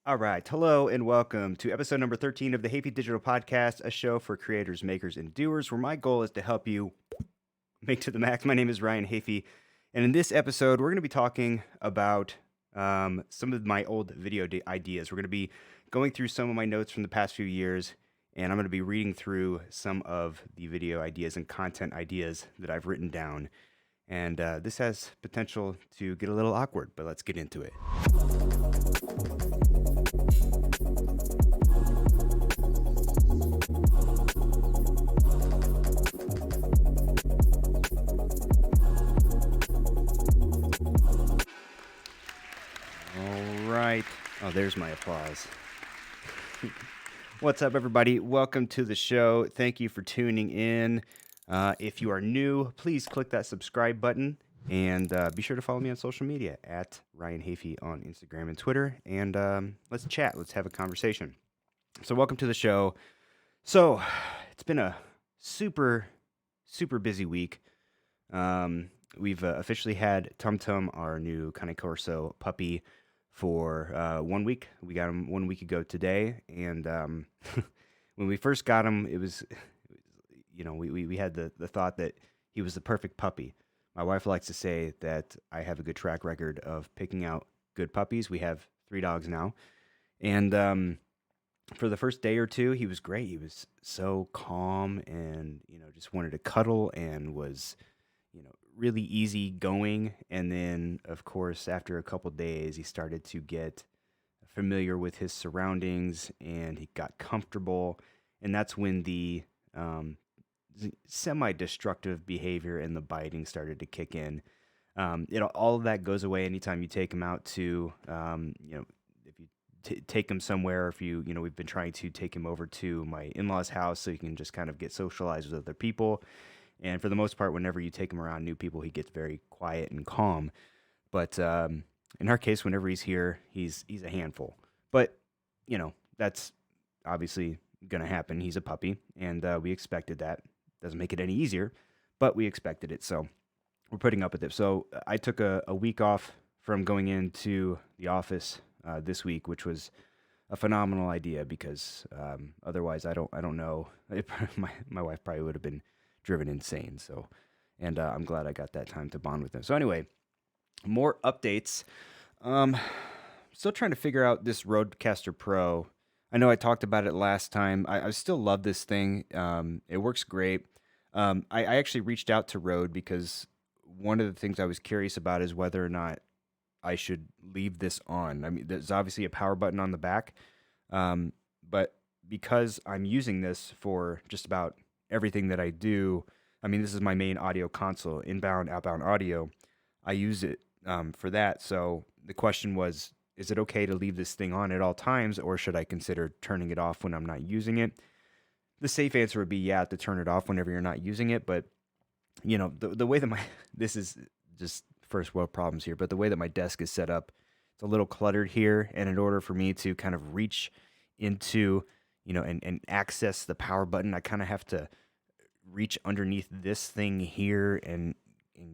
All right. Hello and welcome to episode number 13 of the Hafey Digital Podcast, a show for creators, makers, and doers, where my goal is to help you make to the max. My name is Ryan Hafey. And in this episode, we're going to be talking about some of my old video ideas. We're going to be going through some of my notes from the past few years, and I'm going to be reading through some of the video ideas and content ideas that I've written down. And this has potential to get a little awkward, but let's get into it. Right. Oh, there's my applause. What's up, everybody? Welcome to the show. Thank you for tuning in. If you are new, please click that subscribe button and be sure to follow me on social media at Ryan Hafey on Instagram and Twitter. And let's chat. Let's have a conversation. So welcome to the show. So it's been a super busy week. We've officially had Tum Tum, our new Cane Corso puppy, for 1 week. We got him 1 week ago today, and when we first got him, it was we had the thought that he was the perfect puppy. My wife likes to say that I have a good track record of picking out good puppies. We have 3 dogs now, and for the first day or two, he was great. He was so calm, and just wanted to cuddle, and was really easy going. And then, of course, after a couple days, he started to get familiar with his surroundings, and he got comfortable. And that's when the semi-destructive behavior and the biting started to kick in. All of that goes away anytime you take him out to, if you take him somewhere. If we've been trying to take him over to my in-laws' house so he can just kind of get socialized with other people. And for the most part, whenever you take him around new people, he gets very quiet and calm. But in our case, whenever he's here, he's a handful. But, that's obviously going to happen. He's a puppy, and we expected that. Doesn't make it any easier, but we expected it. So we're putting up with it. So I took a week off from going into the office this week, which was a phenomenal idea because otherwise I don't know. My wife probably would have been driven insane. So, and I'm glad I got that time to bond with them. So anyway, more updates. Still trying to figure out this Rodecaster Pro. I know I talked about it last time. I still love this thing. It works great. I actually reached out to Rode because one of the things I was curious about is whether or not I should leave this on. I mean, there's obviously a power button on the back, but because I'm using this for just about everything that I do, I mean, this is my main audio console, inbound, outbound audio. I use it for that. So the question was, is it okay to leave this thing on at all times, or should I consider turning it off when I'm not using it? The safe answer would be, yeah, to turn it off whenever you're not using it. But, the way that this is just first world problems here, but the way that my desk is set up, it's a little cluttered here. And in order for me to kind of reach into, and access the power button, I kind of have to reach underneath this thing here and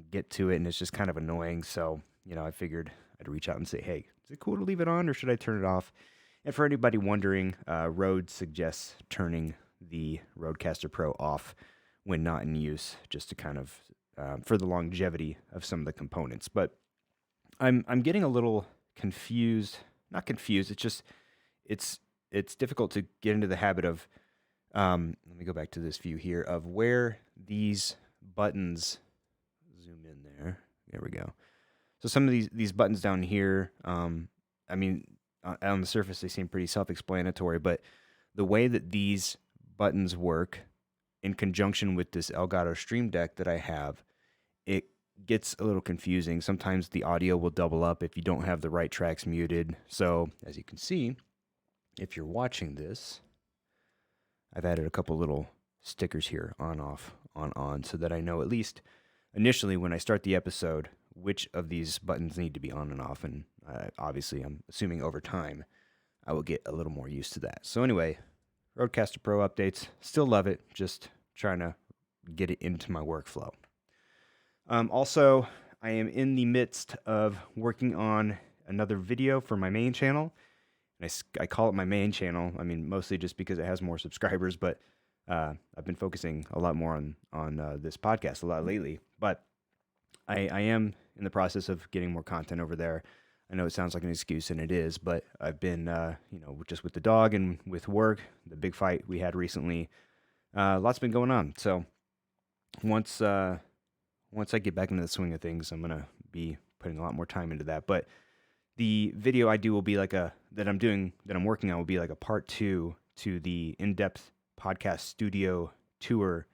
get to it, and it's just kind of annoying. So I figured I'd reach out and say, hey, is it cool to leave it on, or should I turn it off? And for anybody wondering, Rode suggests turning the Rodecaster Pro off when not in use, just to kind of for the longevity of some of the components. But I'm getting a little confused. Not confused. It's just it's difficult to get into the habit of. Let me go back to this view here of where these buttons zoom in there. There we go. So some of these buttons down here, I mean, on the surface, they seem pretty self-explanatory, but the way that these buttons work in conjunction with this Elgato Stream Deck that I have, it gets a little confusing. Sometimes the audio will double up if you don't have the right tracks muted. So as you can see, if you're watching this, I've added a couple little stickers here, on, off, on, so that I know at least initially when I start the episode which of these buttons need to be on and off. And obviously, I'm assuming over time, I will get a little more used to that. So anyway, Rodecaster Pro updates. Still love it. Just trying to get it into my workflow. Also, I am in the midst of working on another video for my main channel. and I call it my main channel. I mean, mostly just because it has more subscribers, but I've been focusing a lot more on this podcast a lot lately. But I am in the process of getting more content over there. I know it sounds like an excuse, and it is, but I've been, just with the dog and with work, the big fight we had recently, lots been going on. So once I get back into the swing of things, I'm gonna be putting a lot more time into that. But the video I do will be that I'm working on will be like a part 2 to the in-depth podcast studio tour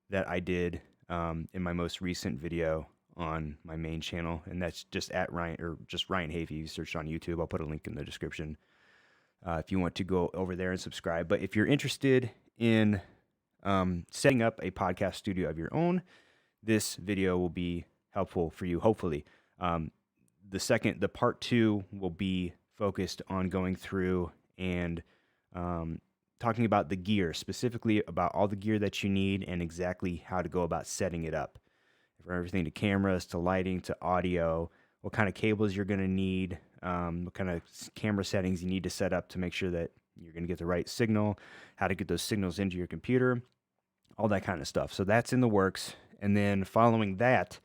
that I did in my most recent video on my main channel, and that's just at Ryan Hafey. You search on YouTube. I'll put a link in the description if you want to go over there and subscribe. But if you're interested in setting up a podcast studio of your own, this video will be helpful for you, hopefully. The part 2 will be focused on going through and talking about the gear, specifically about all the gear that you need and exactly how to go about setting it up. For everything to cameras, to lighting, to audio, what kind of cables you're going to need, what kind of camera settings you need to set up to make sure that you're going to get the right signal, how to get those signals into your computer, all that kind of stuff. So that's in the works. And then following that,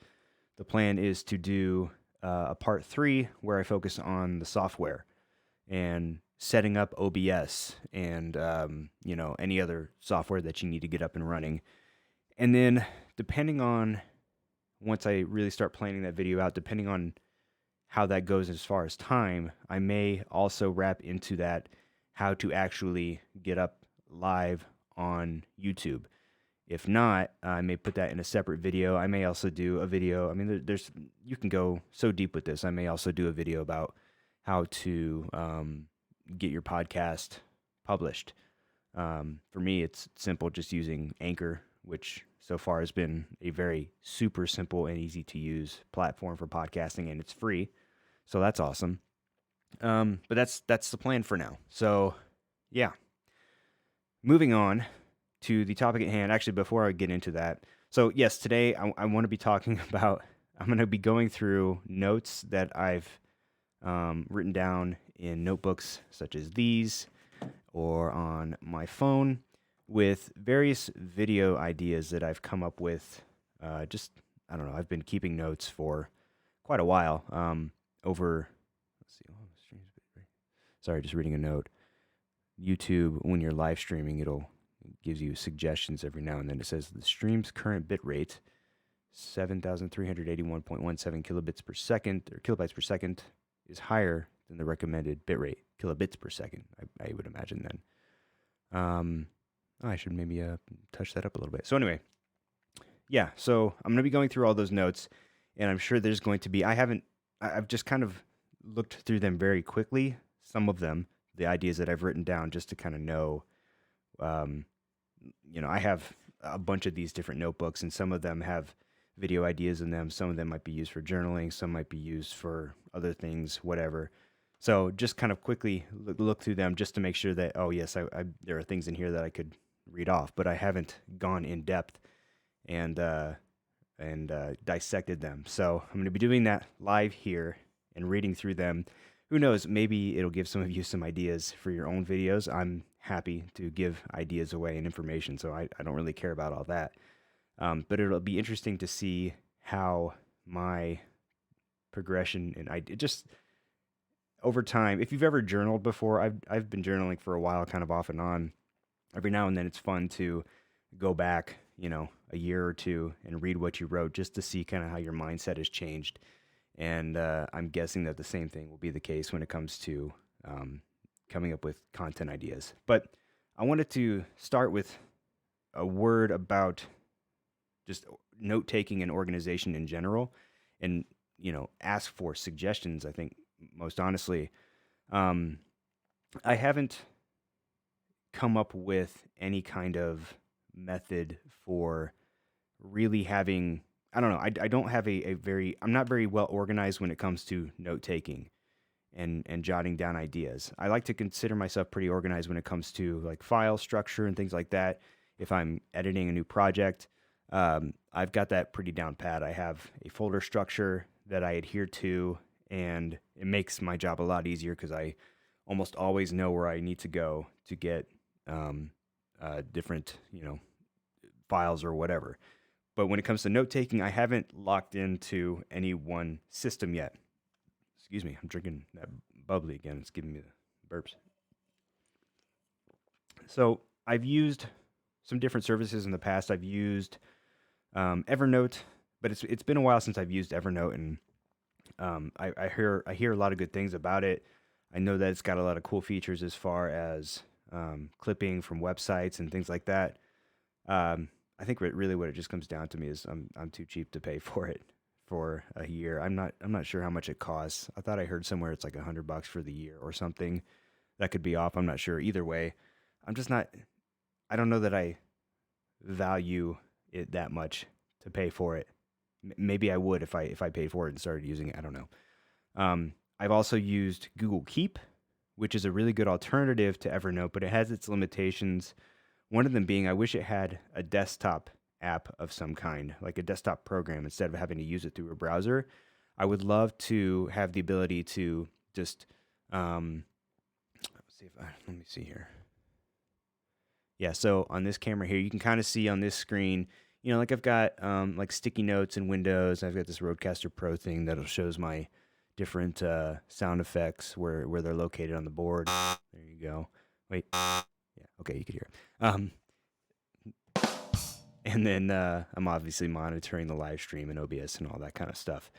the plan is to do a part 3 where I focus on the software and setting up OBS and any other software that you need to get up and running. And then depending on, once I really start planning that video out, depending on how that goes as far as time, I may also wrap into that how to actually get up live on YouTube. If not, I may put that in a separate video. I may also do a video. I mean, you can go so deep with this. I may also do a video about how to get your podcast published. For me, it's simple, just using Anchor, which so far has been a very super simple and easy to use platform for podcasting, and it's free. So that's awesome. But that's the plan for now. So yeah, moving on to the topic at hand. Actually, before I get into that, so yes, today I want to be talking about, I'm going to be going through notes that I've written down in notebooks such as these or on my phone with various video ideas that I've come up with. I don't know, I've been keeping notes for quite a while. Let's see. Sorry, just reading a note. YouTube, when you're live streaming, it'll gives you suggestions every now and then. It says the stream's current bit rate, 7,381.17 kilobits per second, or kilobytes per second, is higher than the recommended bit rate, kilobits per second, I would imagine then. I should maybe touch that up a little bit. So anyway, yeah, so I'm going to be going through all those notes, and I'm sure there's going to be, I've just kind of looked through them very quickly, some of them, the ideas that I've written down, just to kind of know, I have a bunch of these different notebooks, and some of them have video ideas in them. Some of them might be used for journaling. Some might be used for other things, whatever. So just kind of quickly look through them just to make sure that, oh yes, there are things in here that I could read off, but I haven't gone in depth and dissected them. So I'm going to be doing that live here and reading through them. Who knows, maybe it'll give some of you some ideas for your own videos. I'm happy to give ideas away and information, so I don't really care about all that. But it'll be interesting to see how my progression and just over time, if you've ever journaled before, I've been journaling for a while, kind of off and on. Every now and then it's fun to go back, a year or two and read what you wrote just to see kind of how your mindset has changed. And I'm guessing that the same thing will be the case when it comes to coming up with content ideas. But I wanted to start with a word about just note-taking and organization in general, and, ask for suggestions, I think, most honestly. I haven't come up with any kind of method for really having, I don't know, I don't have I'm not very well organized when it comes to note-taking and jotting down ideas. I like to consider myself pretty organized when it comes to like file structure and things like that. If I'm editing a new project, I've got that pretty down pat. I have a folder structure that I adhere to, and it makes my job a lot easier because I almost always know where I need to go to get different, files or whatever. But when it comes to note taking, I haven't locked into any one system yet. Excuse me, I'm drinking that bubbly again. It's giving me the burps. So I've used some different services in the past. I've used Evernote, but it's been a while since I've used Evernote, and I hear a lot of good things about it. I know that it's got a lot of cool features as far as clipping from websites and things like that. I think really what it just comes down to me is I'm too cheap to pay for it for a year. I'm not sure how much it costs. I thought I heard somewhere it's like $100 for the year or something. That could be off. I'm not sure. Either way, I'm just not. I don't know that I value it that much to pay for it. Maybe I would if I paid for it and started using it. I don't know. I've also used Google Keep, which is a really good alternative to Evernote, but it has its limitations. One of them being I wish it had a desktop app of some kind, like a desktop program, instead of having to use it through a browser. I would love to have the ability to just let me see here. Yeah, so on this camera here, you can kind of see on this screen, like I've got like sticky notes in Windows. I've got this Rodecaster Pro thing that shows my different sound effects where they're located on the board. There you go. Wait. Yeah, okay, you could hear it. And then I'm obviously monitoring the live stream and OBS and all that kind of stuff.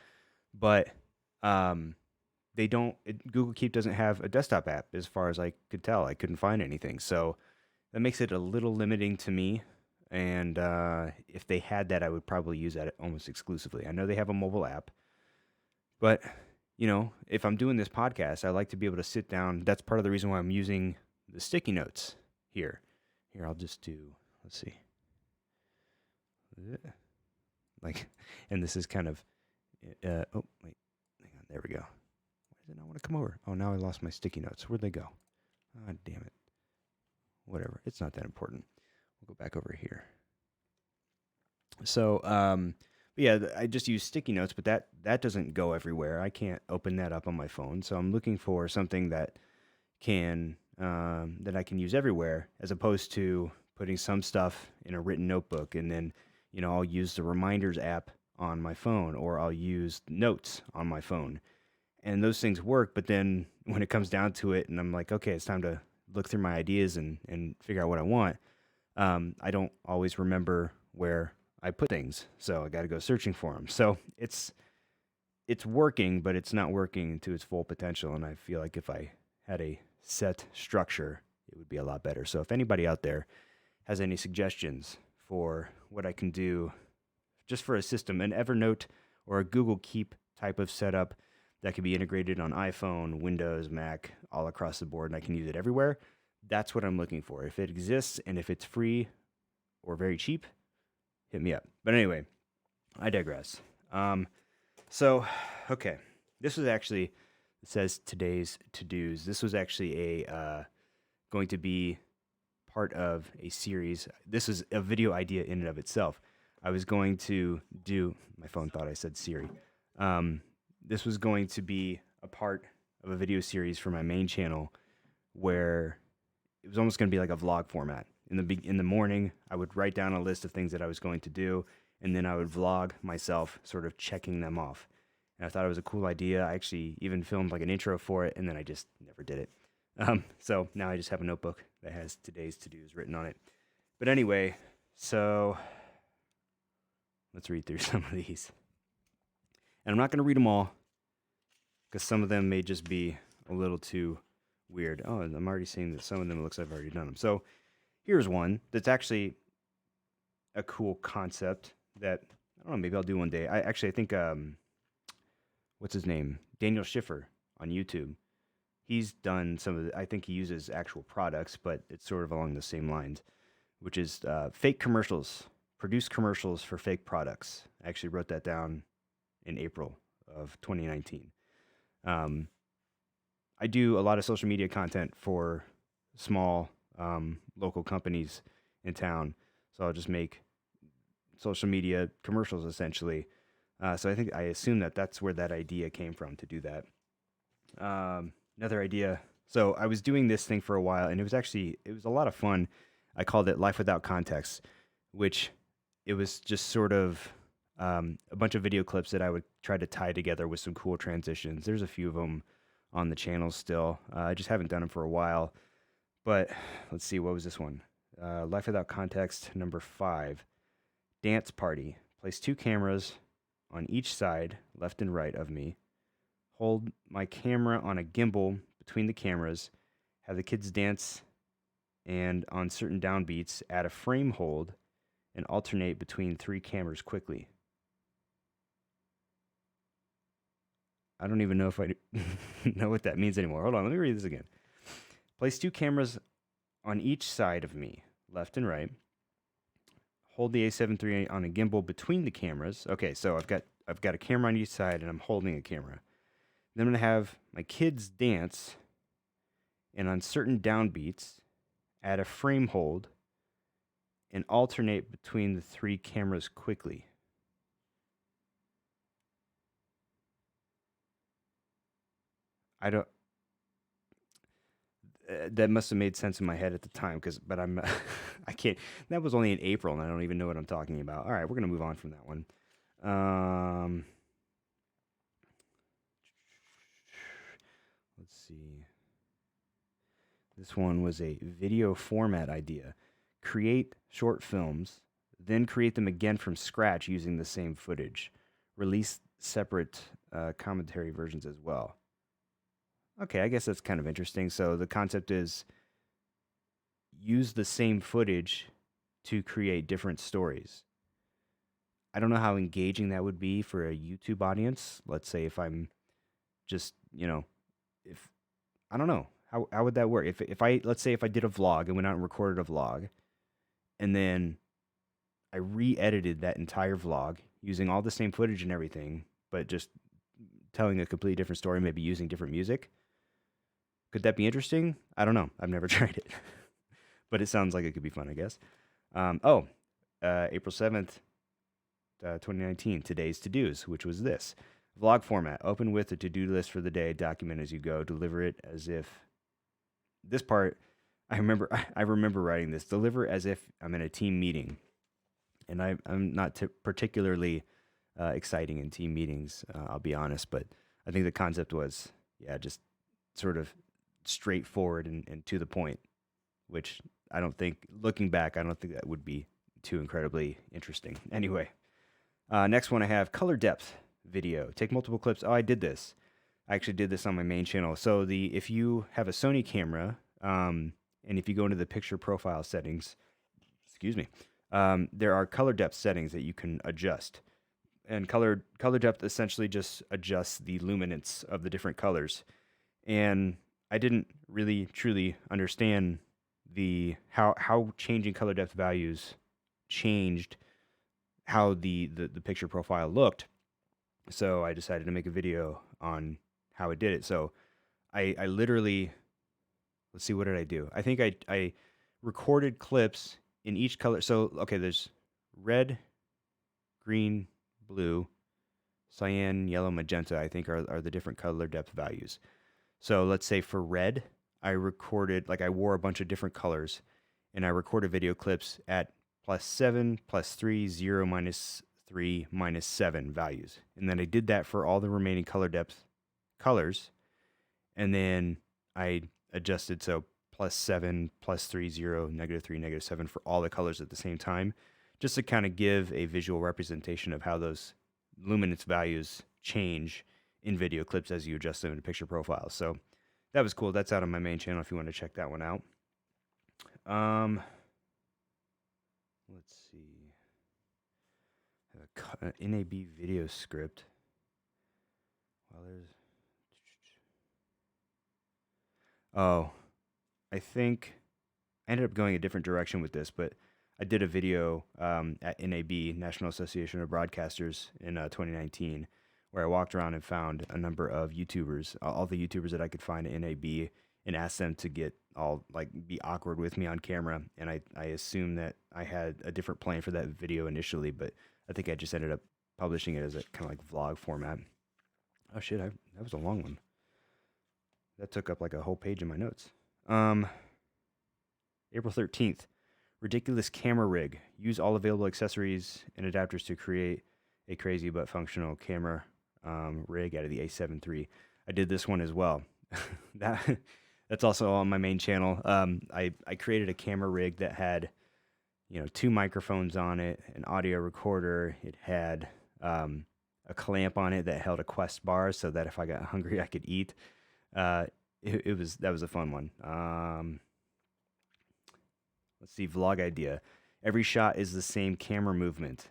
But Google Keep doesn't have a desktop app as far as I could tell. I couldn't find anything. So that makes it a little limiting to me. And if they had that, I would probably use that almost exclusively. I know they have a mobile app. But, if I'm doing this podcast, I like to be able to sit down. That's part of the reason why I'm using the sticky notes here. Here, I'll just do, let's see. And this is kind of, oh, wait, hang on, there we go. Why does it not want to come over? Oh, now I lost my sticky notes. Where'd they go? Ah, damn it. Whatever, it's not that important. We'll go back over here. So, yeah, I just use sticky notes, but that doesn't go everywhere. I can't open that up on my phone. So I'm looking for something that I can use everywhere, as opposed to putting some stuff in a written notebook and then, I'll use the reminders app on my phone, or I'll use notes on my phone. And those things work, but then when it comes down to it and I'm like, okay, it's time to look through my ideas and figure out what I want, I don't always remember where I put things. So I got to go searching for them. So it's working, but it's not working to its full potential. And I feel like if I had a set structure, it would be a lot better. So if anybody out there has any suggestions for what I can do just for a system, an Evernote or a Google Keep type of setup that can be integrated on iPhone, Windows, Mac, all across the board, and I can use it everywhere, that's what I'm looking for. If it exists and if it's free or very cheap, hit me up. But anyway, I digress. Okay, this was actually, it says today's to-dos. This was actually going to be part of a series. This is a video idea in and of itself. I was going to do, my phone thought I said Siri. This was going to be a part of a video series for my main channel where it was almost going to be like a vlog format. In the morning, I would write down a list of things that I was going to do, and then I would vlog myself sort of checking them off. And I thought it was a cool idea. I actually even filmed like an intro for it, and then I just never did it. So now I just have a notebook that has today's to-dos written on it. But anyway, so let's read through some of these. And I'm not going to read them all because some of them may just be a little too weird. Oh, and I'm already seeing that some of them looks like I've already done them. So here's one that's actually a cool concept that, I don't know, maybe I'll do one day. I think, what's his name? Daniel Schiffer on YouTube. He's done some of the, I think he uses actual products, but it's sort of along the same lines, which is fake commercials, produce commercials for fake products. I actually wrote that down in April of 2019. I do a lot of social media content for small local companies in town. So I'll just make social media commercials essentially. So I assume that that's where that idea came from to do that. Another idea So I was doing this thing for a while, and it was a lot of fun. I called it Life Without Context, which it was just sort of a bunch of video clips that I would try to tie together with some cool transitions. There's a few of them on the channel still. I just haven't done them for a while. But let's see, what was this one? Life Without Context, number 5. Dance Party. Place 2 cameras on each side, left and right of me. Hold my camera on a gimbal between the cameras. Have the kids dance, and on certain downbeats, add a frame hold and alternate between 3 cameras quickly. I don't even know if I know what that means anymore. Hold on, let me read this again. Place 2 cameras on each side of me, left and right. Hold the A7 III on a gimbal between the cameras. Okay, so I've got a camera on each side, and I'm holding a camera. Then I'm gonna have my kids dance, and on certain downbeats, add a frame hold and alternate between the 3 cameras quickly. I don't. That must have made sense in my head at the time, but I'm, I can't. That was only in April, and I don't even know what I'm talking about. All right, we're gonna move on from that one. Let's see. This one was a video format idea. Create short films, then create them again from scratch using the same footage. Release separate commentary versions as well. Okay, I guess that's kind of interesting. So the concept is use the same footage to create different stories. I don't know how engaging that would be for a YouTube audience. Let's say if I'm just, if I don't know, how would that work? If I let's say if I did a vlog and went out and recorded a vlog, and then I re-edited that entire vlog using all the same footage and everything, but just telling a completely different story, maybe using different music. Could that be interesting? I don't know. I've never tried it, but it sounds like it could be fun, I guess. April 7th, 2019, today's to-dos, which was this. Vlog format, open with a to-do list for the day, document as you go, deliver it as if, this part, I remember writing this, deliver as if I'm in a team meeting. And I'm not particularly exciting in team meetings, I'll be honest, but I think the concept was, just sort of straightforward and to the point, which I don't think, looking back, I don't think that would be too incredibly interesting. Anyway, next one I have color depth video. Take multiple clips. Oh, I did this. I actually did this on my main channel. So if you have a Sony camera, and if you go into the picture profile settings, there are color depth settings that you can adjust. And color depth essentially just adjusts the luminance of the different colors. And I didn't really truly understand how changing color depth values changed how the picture profile looked. So I decided to make a video on how it did it. So I literally, let's see, what did I do? I think I recorded clips in each color. So, okay, there's red, green, blue, cyan, yellow, magenta, I think are the different color depth values. So let's say for red, I wore a bunch of different colors, and I recorded video clips at +7, +3, 0, -3, -7 values. And then I did that for all the remaining color depth colors. And then I adjusted, so +7, +3, 0, -3, -7 for all the colors at the same time, just to kind of give a visual representation of how those luminance values change in video clips as you adjust them in picture profiles. So that was cool. That's out on my main channel if you want to check that one out. Let's see. I have an NAB video script. I think I ended up going a different direction with this, but I did a video at NAB, National Association of Broadcasters, in 2019, where I walked around and found a number of YouTubers, all the YouTubers that I could find at NAB, and asked them to be awkward with me on camera. And I assumed that I had a different plan for that video initially, but I think I just ended up publishing it as a kind of like vlog format. Oh shit, that was a long one. that took up like a whole page in my notes. Um, April 13th, ridiculous camera rig. Use all available accessories and adapters to create a crazy but functional camera rig out of the A7 III. I did this one as well. that that's also on my main channel. I created a camera rig that had, you know, two microphones on it, an audio recorder. It had a clamp on it that held a Quest bar so that if I got hungry, I could eat. That was a fun one. Let's see, vlog idea. Every shot is the same camera movement.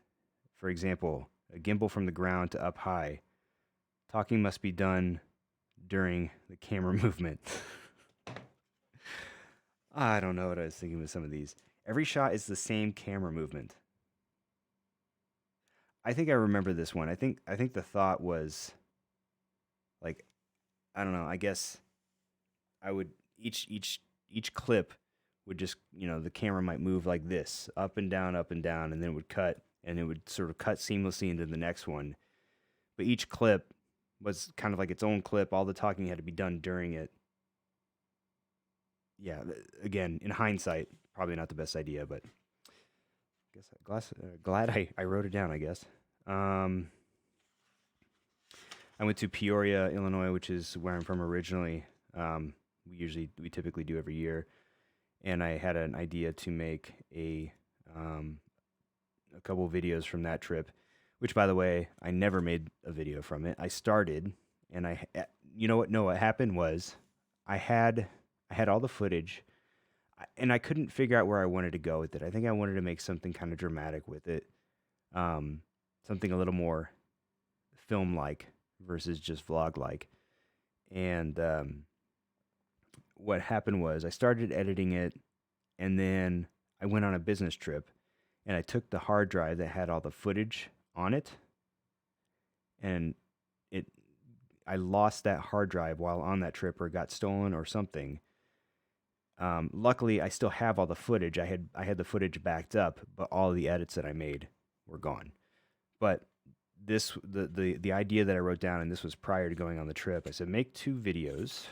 For example, a gimbal from the ground to up high. Talking must be done during the camera movement. I don't know what I was thinking with some of these. Every shot is the same camera movement. I think I remember this one. I think the thought was like, I don't know, I guess I would each clip would just, you know, the camera might move like this, up and down, and then it would cut, and it would sort of cut seamlessly into the next one. But each clip was kind of like its own clip. All the talking had to be done during it. Yeah, again, in hindsight, probably not the best idea, but I guess glad I wrote it down, I guess. I went to Peoria, Illinois, which is where I'm from originally. We typically do every year. And I had an idea to make a couple videos from that trip, which, by the way, I never made a video from it. I started, and you know what? No, what happened was I had all the footage, and I couldn't figure out where I wanted to go with it. I think I wanted to make something kind of dramatic with it, something a little more film-like versus just vlog-like. And what happened was I started editing it, and then I went on a business trip, and I took the hard drive that had all the footage on it, and I lost that hard drive while on that trip, or got stolen or something. Luckily, I still have all the footage. I had the footage backed up, but all of the edits that I made were gone. But the idea that I wrote down, and this was prior to going on the trip, I said, make 2 videos.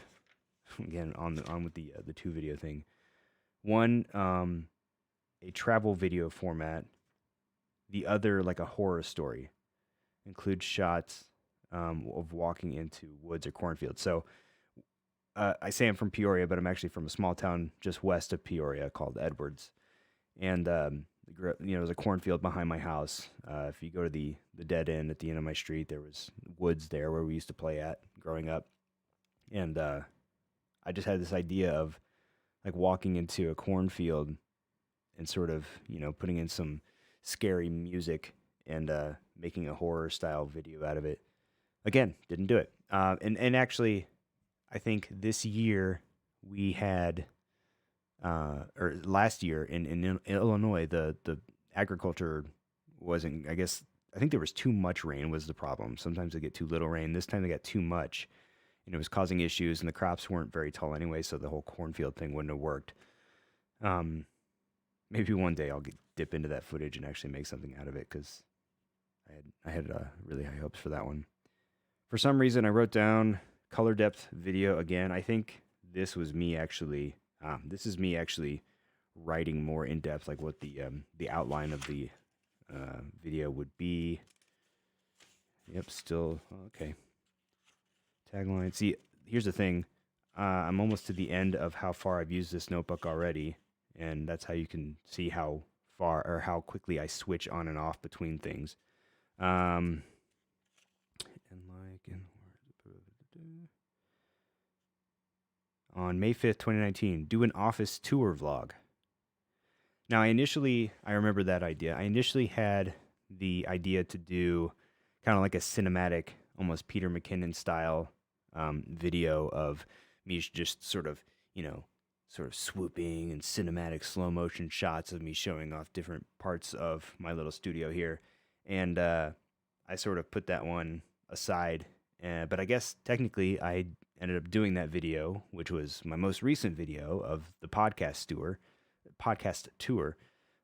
Again, on with the 2 video thing. One, a travel video format. The other, like a horror story. Includes shots of walking into woods or cornfields. So I say I'm from Peoria, but I'm actually from a small town just west of Peoria called Edwards. And there's a cornfield behind my house. If you go to the dead end at the end of my street, there was woods there where we used to play at growing up. And I just had this idea of like walking into a cornfield and sort of, you know, putting in some scary music and making a horror style video out of it. Again, didn't do it. And actually, I think this year we had, or last year in Illinois, the agriculture wasn't, I think there was too much rain was the problem. Sometimes they get too little rain. This time they got too much. And it was causing issues, and the crops weren't very tall anyway, so the whole cornfield thing wouldn't have worked. Maybe one day I'll dip into that footage and actually make something out of it, because I had really high hopes for that one. For some reason, I wrote down color depth video again. I think this was me actually. This is me actually writing more in depth, like what the outline of the video would be. Yep, still okay. Tagline. See, here's the thing. I'm almost to the end of how far I've used this notebook already, and that's how you can see how far or how quickly I switch on and off between things. On May 5th, 2019, do an office tour vlog. Now, I remember that idea. I initially had the idea to do kind of like a cinematic, almost Peter McKinnon style video of me just sort of swooping and cinematic slow motion shots of me showing off different parts of my little studio here. And I sort of put that one aside. But I guess technically I ended up doing that video, which was my most recent video of the podcast tour.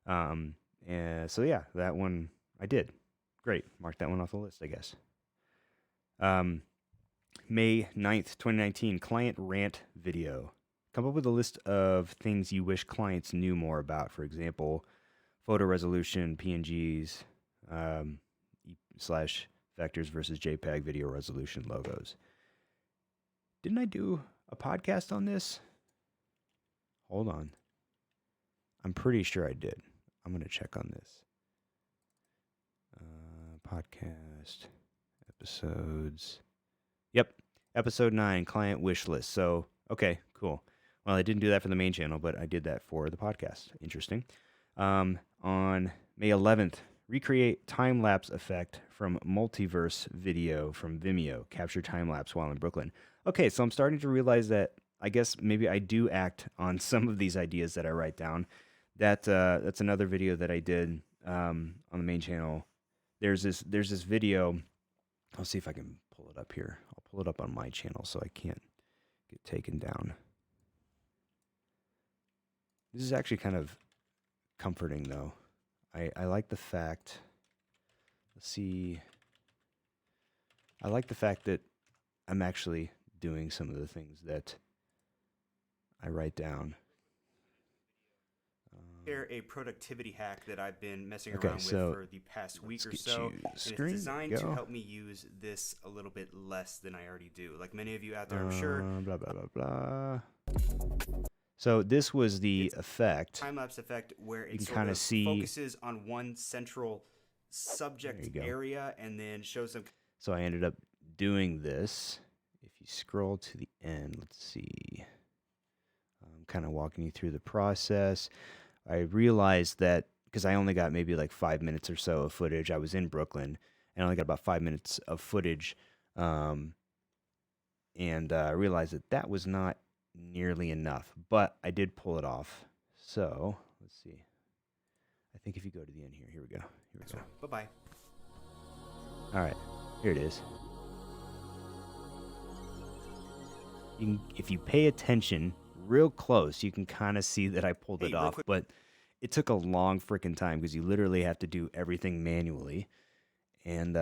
And so yeah, that one I did. Great. Mark that one off the list, I guess. May 9th, 2019, client rant video. Come up with a list of things you wish clients knew more about. For example, photo resolution, PNGs, slash vectors versus JPEG video resolution logos. Didn't I do a podcast on this? Hold on. I'm pretty sure I did. I'm going to check on this. Podcast episodes. Yep. Episode 9, client wish list. So, okay, cool. Well, I didn't do that for the main channel, but I did that for the podcast. Interesting. On May 11th, recreate time-lapse effect from multiverse video from Vimeo. Capture time-lapse while in Brooklyn. Okay, so I'm starting to realize that I guess maybe I do act on some of these ideas that I write down. That's another video that I did on the main channel. There's this video. I'll see if I can pull it up here. I'll pull it up on my channel so I can't get taken down. This is actually kind of comforting, though. I like the fact. Let's see. I like the fact that I'm actually doing some of the things that I write down. Share a productivity hack that I've been messing around with for the past week or so. And it's designed to help me use this a little bit less than I already do. Like many of you out there, I'm sure. Blah, blah, blah, blah. So this was the effect. Time-lapse effect where it sort of focuses on one central subject area and then shows them. So I ended up doing this. If you scroll to the end, let's see. I'm kind of walking you through the process. I realized that because I only got maybe like 5 minutes or so of footage. I was in Brooklyn and I only got about 5 minutes of footage. And I realized that was not nearly enough, but I did pull it off. So let's see. I think if you go to the end here, here we go. Bye-bye. All right, here it is. If you pay attention real close, you can kind of see that I pulled it off, but it took a long freaking time because you literally have to do everything manually. And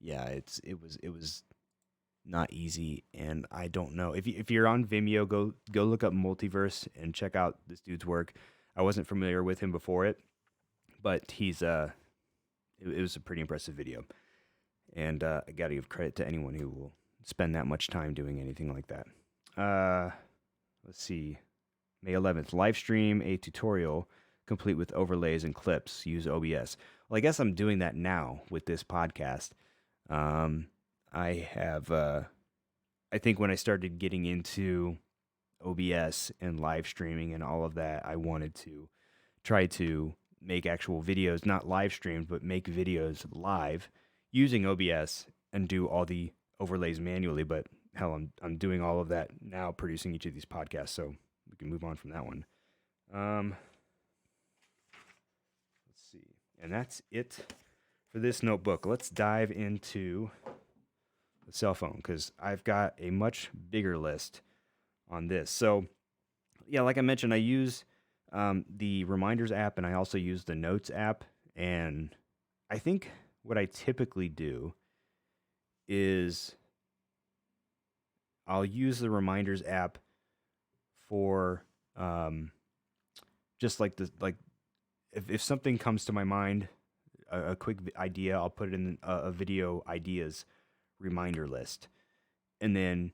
yeah, it was not easy, and I don't know. If you're on Vimeo, go look up Multiverse and check out this dude's work. I wasn't familiar with him before it, but he's it was a pretty impressive video. And I got to give credit to anyone who will spend that much time doing anything like that. Let's see. May 11th, live stream a tutorial complete with overlays and clips. Use OBS. Well, I guess I'm doing that now with this podcast. I have, I think when I started getting into OBS and live streaming and all of that, I wanted to try to make actual videos, not live streamed, but make videos live using OBS and do all the overlays manually. But hell, I'm doing all of that now, producing each of these podcasts, so we can move on from that one. Let's see. And that's it for this notebook. Let's dive into the cell phone because I've got a much bigger list on this. So, yeah, like I mentioned, I use the Reminders app and I also use the Notes app. And I think what I typically do is I'll use the Reminders app for just like if something comes to my mind, a quick idea, I'll put it in a video ideas reminder list. And then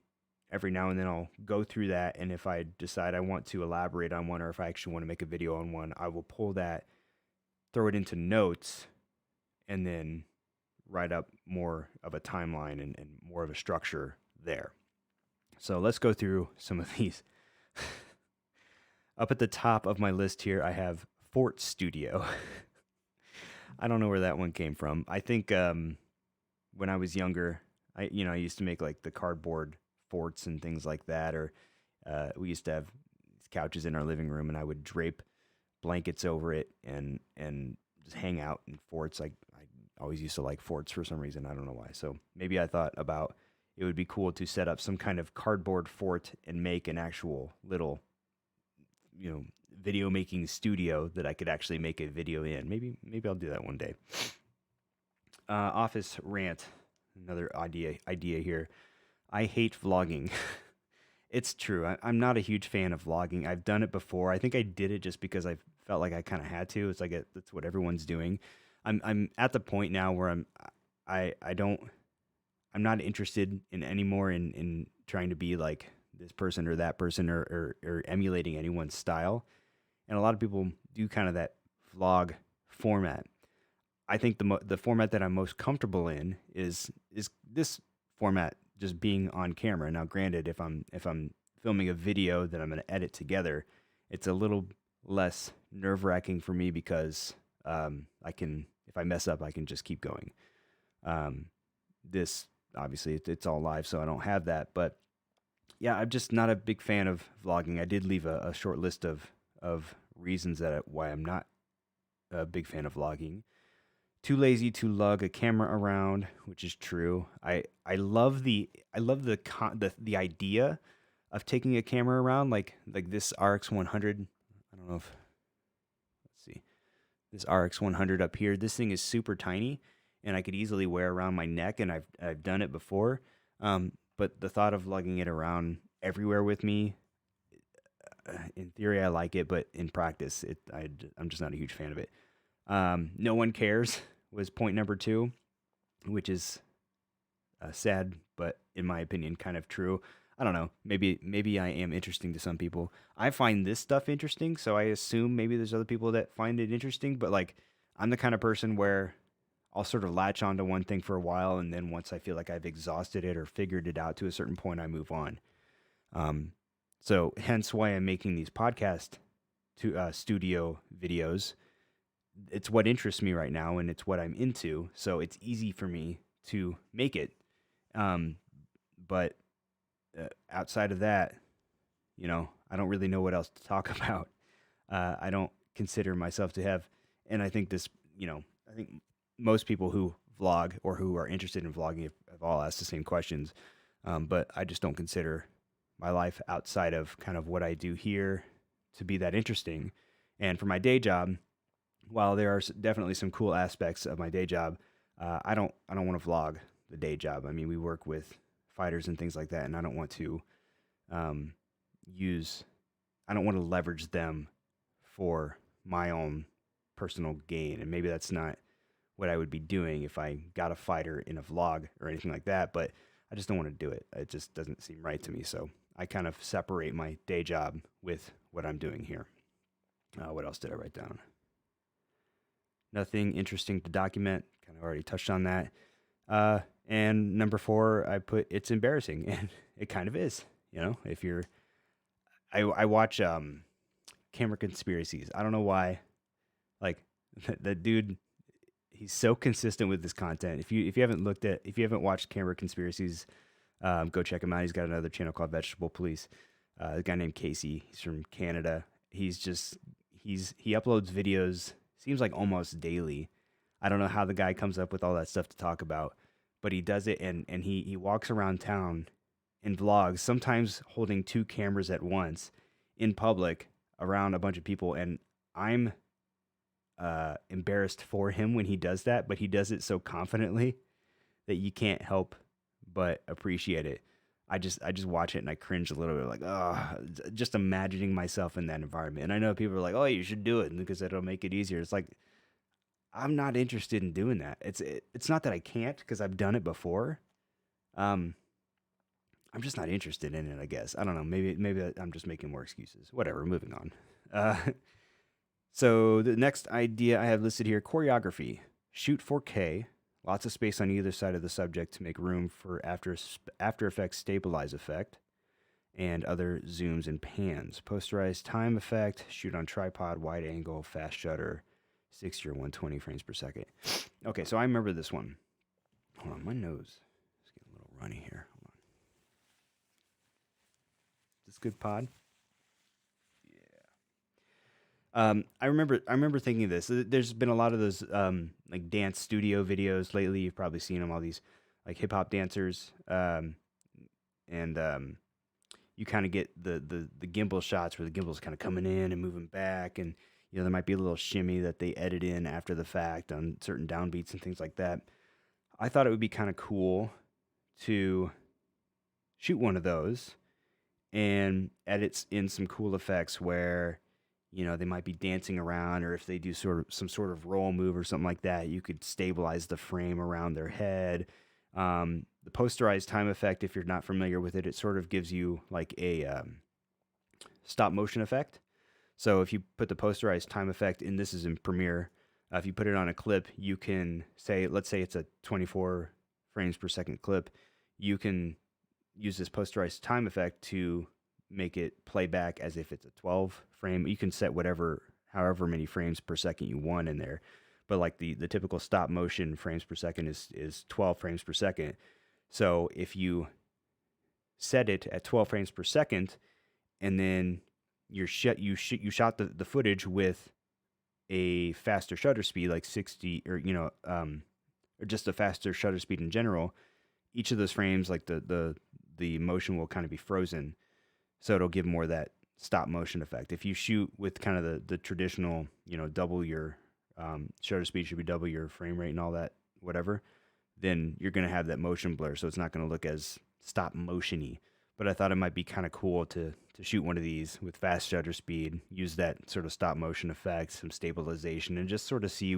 every now and then I'll go through that, and if I decide I want to elaborate on one or if I actually want to make a video on one, I will pull that, throw it into notes, and then write up more of a timeline and more of a structure there. So let's go through some of these. Up at the top of my list here, I have Fort Studio. I don't know where that one came from. I think when I was younger, I used to make like the cardboard forts and things like that, or we used to have couches in our living room, and I would drape blankets over it and just hang out in forts. I always used to like forts for some reason. I don't know why. So maybe I thought about it would be cool to set up some kind of cardboard fort and make an actual little, video making studio that I could actually make a video in. Maybe I'll do that one day. Office rant. another idea here. I hate vlogging. It's true. I'm not a huge fan of vlogging. I've done it before. I think I did it just because I felt like I kind of had to. It's like that's what everyone's doing. I'm at the point now where I don't I'm not interested in anymore in trying to be like this person or that person or emulating anyone's style. And a lot of people do kind of that vlog format. I think the format that I'm most comfortable in is this format, just being on camera. Now, granted, if I'm filming a video that I'm going to edit together, it's a little less nerve wracking for me because I can, if I mess up, I can just keep going. This obviously it's all live, so I don't have that. But yeah, I'm just not a big fan of vlogging. I did leave a short list of reasons why I'm not a big fan of vlogging. Too lazy to lug a camera around, which is true. I love the idea of taking a camera around, like this RX 100. I don't know if, let's see, this RX 100 up here. This thing is super tiny, and I could easily wear around my neck, and I've done it before. But the thought of lugging it around everywhere with me, in theory, I like it, but in practice, I'm just not a huge fan of it. No one cares was point number 2, which is sad, but in my opinion, kind of true. I don't know. Maybe I am interesting to some people. I find this stuff interesting, so I assume maybe there's other people that find it interesting. But like, I'm the kind of person where I'll sort of latch onto one thing for a while, and then once I feel like I've exhausted it or figured it out to a certain point, I move on. So hence why I'm making these podcast studio videos. It's what interests me right now, and it's what I'm into. So it's easy for me to make it. But outside of that, I don't really know what else to talk about. I don't consider myself to have, and I think I think most people who vlog or who are interested in vlogging have all asked the same questions. But I just don't consider my life outside of kind of what I do here to be that interesting. And for my day job, while there are definitely some cool aspects of my day job, I don't want to vlog the day job. I mean, we work with fighters and things like that, and I don't want to I don't want to leverage them for my own personal gain. And maybe that's not what I would be doing if I got a fighter in a vlog or anything like that, but I just don't want to do it. It just doesn't seem right to me. So I kind of separate my day job with what I'm doing here. What else did I write down? Nothing interesting to document. Kind of already touched on that. And number 4, I put it's embarrassing, and it kind of is. If you're, I watch camera conspiracies. I don't know why. Like that dude, he's so consistent with this content. If you haven't watched Camera Conspiracies, go check him out. He's got another channel called Vegetable Police. A guy named Casey. He's from Canada. He uploads videos. Seems like almost daily. I don't know how the guy comes up with all that stuff to talk about, but he does it, and he walks around town and vlogs, sometimes holding 2 cameras at once in public around a bunch of people, and I'm embarrassed for him when he does that, but he does it so confidently that you can't help but appreciate it. I just watch it and I cringe a little bit, like, just imagining myself in that environment. And I know people are like, oh, you should do it because it'll make it easier. It's like, I'm not interested in doing that. It's not that I can't, because I've done it before. I'm just not interested in it, I guess. I don't know. Maybe I'm just making more excuses. Whatever, moving on. So the next idea I have listed here, choreography. Shoot 4K, lots of space on either side of the subject to make room for After Effects stabilize effect and other zooms and pans. Posterized time effect, shoot on tripod, wide angle, fast shutter, 60 or 120 frames per second. Okay, so I remember this one. Hold on, my nose is getting a little runny here. Hold on. Is this good pod? I remember thinking this. There's been a lot of those like dance studio videos lately. You've probably seen them, all these like hip hop dancers, and you kind of get the gimbal shots where the gimbal's kind of coming in and moving back, and there might be a little shimmy that they edit in after the fact on certain downbeats and things like that. I thought it would be kind of cool to shoot one of those and edit in some cool effects where they might be dancing around, or if they do some sort of roll move or something like that, you could stabilize the frame around their head. The posterized time effect, if you're not familiar with it, it sort of gives you like a stop motion effect. So if you put the posterized time effect, and this is in Premiere, if you put it on a clip, you can say, let's say it's a 24 frames per second clip, you can use this posterized time effect to make it play back as if it's a 12 frame. You can set however many frames per second you want in there. But like the typical stop motion frames per second is 12 frames per second. So if you set it at 12 frames per second, and then you shot the footage with a faster shutter speed, like 60, or or just a faster shutter speed in general, each of those frames, like the motion will kind of be frozen, so it'll give more that stop motion effect. If you shoot with kind of the traditional, double your shutter speed should be double your frame rate and all that, whatever, then you're going to have that motion blur, so it's not going to look as stop motion-y. But I thought it might be kind of cool to shoot one of these with fast shutter speed, use that sort of stop motion effect, some stabilization, and just sort of see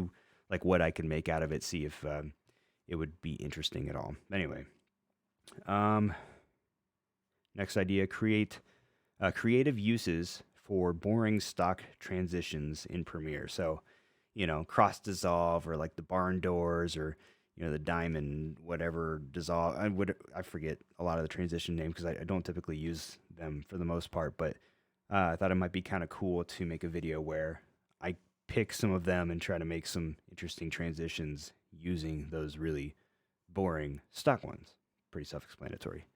like what I can make out of it, see if it would be interesting at all. Anyway, next idea, create creative uses for boring stock transitions in Premiere. So, cross dissolve, or like the barn doors, or the diamond whatever dissolve. I forget a lot of the transition names because I don't typically use them for the most part. But I thought it might be kind of cool to make a video where I pick some of them and try to make some interesting transitions using those really boring stock ones. Pretty self-explanatory.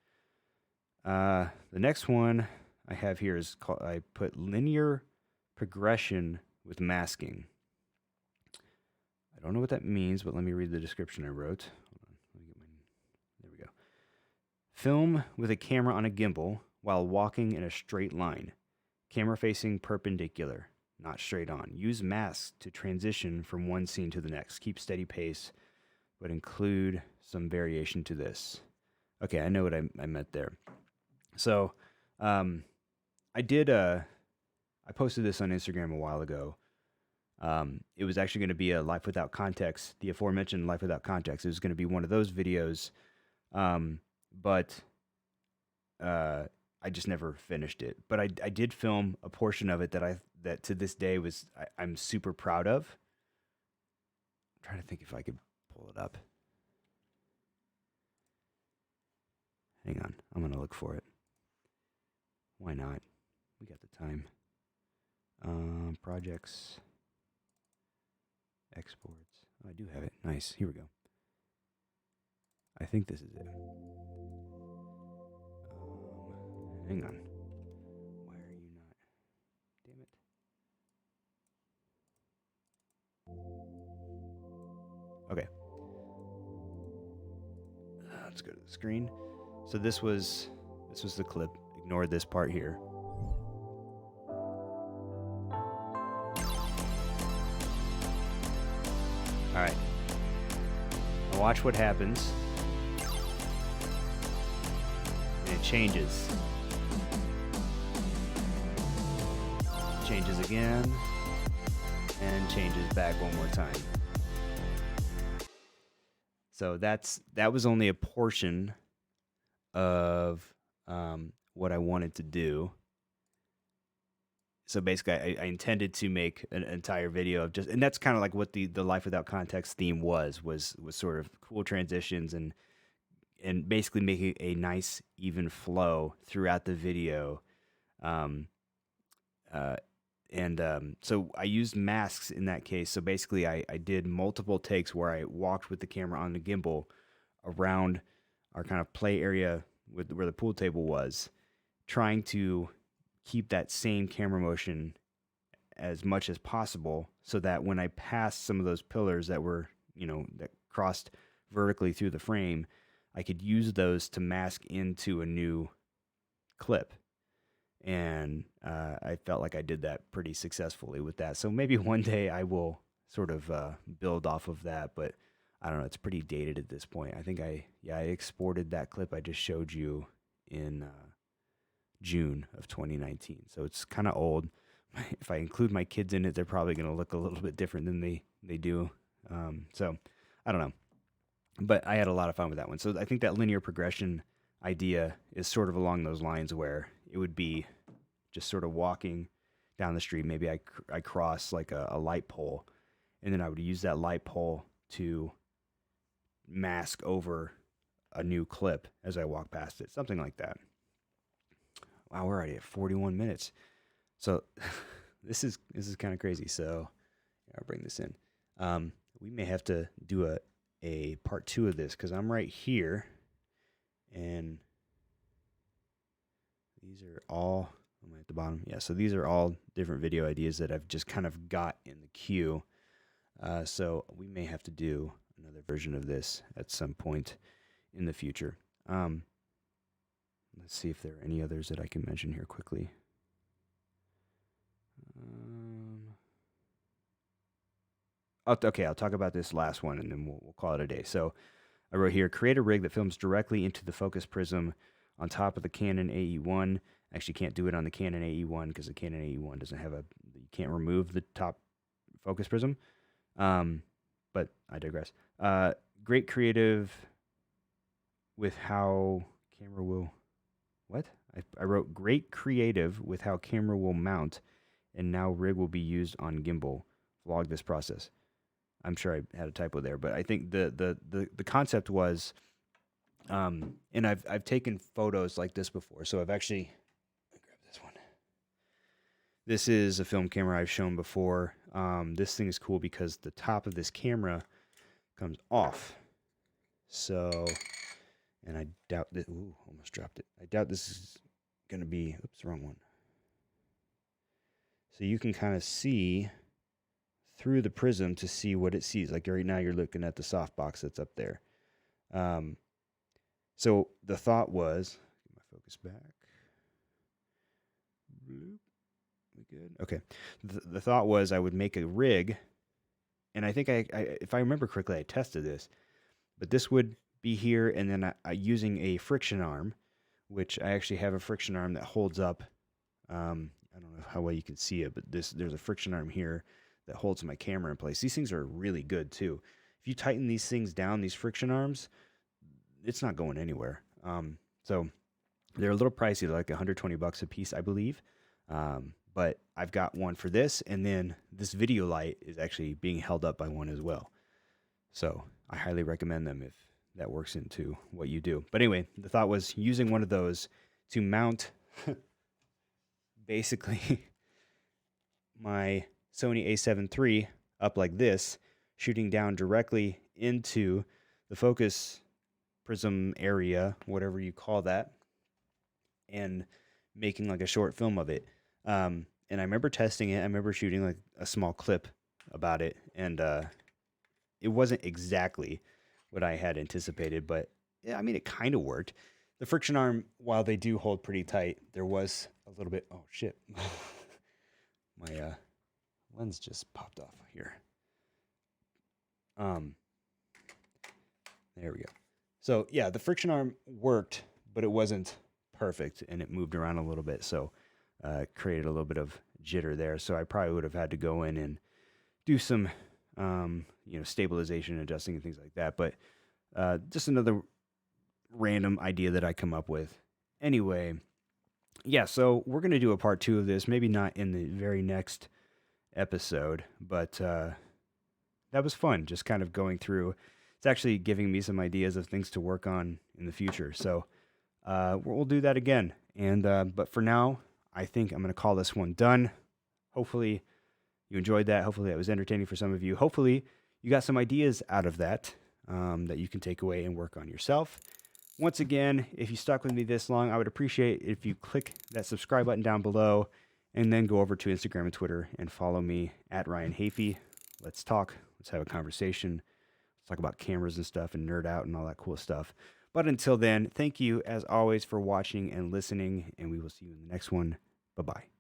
The next one I have here is called, I put linear progression with masking. I don't know what that means, but let me read the description I wrote. Hold on, there we go. Film with a camera on a gimbal while walking in a straight line. Camera facing perpendicular, not straight on. Use masks to transition from one scene to the next. Keep steady pace, but include some variation to this. Okay, I know what I meant there. So, I posted this on Instagram a while ago. It was actually going to be a Life Without Context, the aforementioned Life Without Context. It was going to be one of those videos, but I just never finished it. But I did film a portion of it that to this day I'm super proud of. I'm trying to think if I could pull it up. Hang on, I'm going to look for it. Why not? We got the time. Projects. Exports. Oh, I do have it. Nice. Here we go. I think this is it. Hang on. Why are you not? Damn it. Okay. Let's go to the screen. So this was the clip. Ignore this part here. All right. Now watch what happens. And it changes. Changes again. And changes back one more time. So that was only a portion of what I wanted to do. So basically, I intended to make an entire video of and that's kind of like what the Life Without Context theme was sort of cool transitions and basically making a nice even flow throughout the video. So I used masks in that case. So basically, I did multiple takes where I walked with the camera on the gimbal around our kind of play area where the pool table was, trying to keep that same camera motion as much as possible so that when I passed some of those pillars that were, that crossed vertically through the frame, I could use those to mask into a new clip. And I felt like I did that pretty successfully with that. So maybe one day I will sort of build off of that. But I don't know, it's pretty dated at this point. I think I exported that clip I just showed you in June of 2019. So it's kind of old. If I include my kids in it, they're probably going to look a little bit different than they do. So I don't know. But I had a lot of fun with that one. So I think that linear progression idea is sort of along those lines where it would be just sort of walking down the street. Maybe I cross like a light pole, and then I would use that light pole to mask over a new clip as I walk past it. Something like that. Wow, we're already at 41 minutes. So this is kind of crazy. So I'll bring this in. We may have to do a part 2 of this because I'm right here, and these are all, am I at the bottom? Yeah, so these are all different video ideas that I've just kind of got in the queue. So we may have to do another version of this at some point in the future. Let's see if there are any others that I can mention here quickly. Okay, I'll talk about this last one, and then we'll call it a day. So I wrote here, create a rig that films directly into the focus prism on top of the Canon AE1. Actually can't do it on the Canon AE1 because the Canon AE1 doesn't have you can't remove the top focus prism. But I digress. Great creative with how camera will, what? I wrote great creative with how camera will mount, and now rig will be used on gimbal. Vlog this process. I'm sure I had a typo there, but I think the concept was, and I've taken photos like this before, so I've actually, let me grab this one. This is a film camera I've shown before. This thing is cool because the top of this camera comes off. So, and I doubt that, ooh, almost dropped it. I doubt this is going to be, oops, wrong one. So you can kind of see through the prism to see what it sees. Like right now you're looking at the softbox that's up there. So the thought was, get my focus back. Bloop. We good? Okay. The thought was I would make a rig, and I think I if I remember correctly, I tested this, but this would be here, and then using a friction arm, which I actually have a friction arm that holds up. I don't know how well you can see it, but there's a friction arm here that holds my camera in place. These things are really good too. If you tighten these things down, these friction arms, it's not going anywhere. So they're a little pricey, they're like $120 a piece, I believe. But I've got one for this, and then this video light is actually being held up by one as well. So I highly recommend them if that works into what you do. But anyway, the thought was using one of those to mount basically my Sony a7 III up like this, shooting down directly into the focus prism area, whatever you call that, and making like a short film of it. And I remember testing it. I remember shooting like a small clip about it, and it wasn't exactly what I had anticipated, but yeah, I mean, it kind of worked. The friction arm, while they do hold pretty tight, there was a little bit, oh shit, my lens just popped off here. There we go. So yeah, the friction arm worked, but it wasn't perfect, and it moved around a little bit, so created a little bit of jitter there. So I probably would have had to go in and do some stabilization, adjusting, and things like that. But just another random idea that I come up with. Anyway, yeah, so we're going to do a part 2 of this, maybe not in the very next episode, but that was fun, just kind of going through. It's actually giving me some ideas of things to work on in the future. So we'll do that again. And but for now, I think I'm going to call this one done. Hopefully you enjoyed that. Hopefully that was entertaining for some of you. Hopefully you got some ideas out of that that you can take away and work on yourself. Once again, if you stuck with me this long, I would appreciate if you click that subscribe button down below and then go over to Instagram and Twitter and follow me at Ryan Hafey. Let's talk. Let's have a conversation. Let's talk about cameras and stuff and nerd out and all that cool stuff. But until then, thank you as always for watching and listening, and we will see you in the next one. Bye-bye.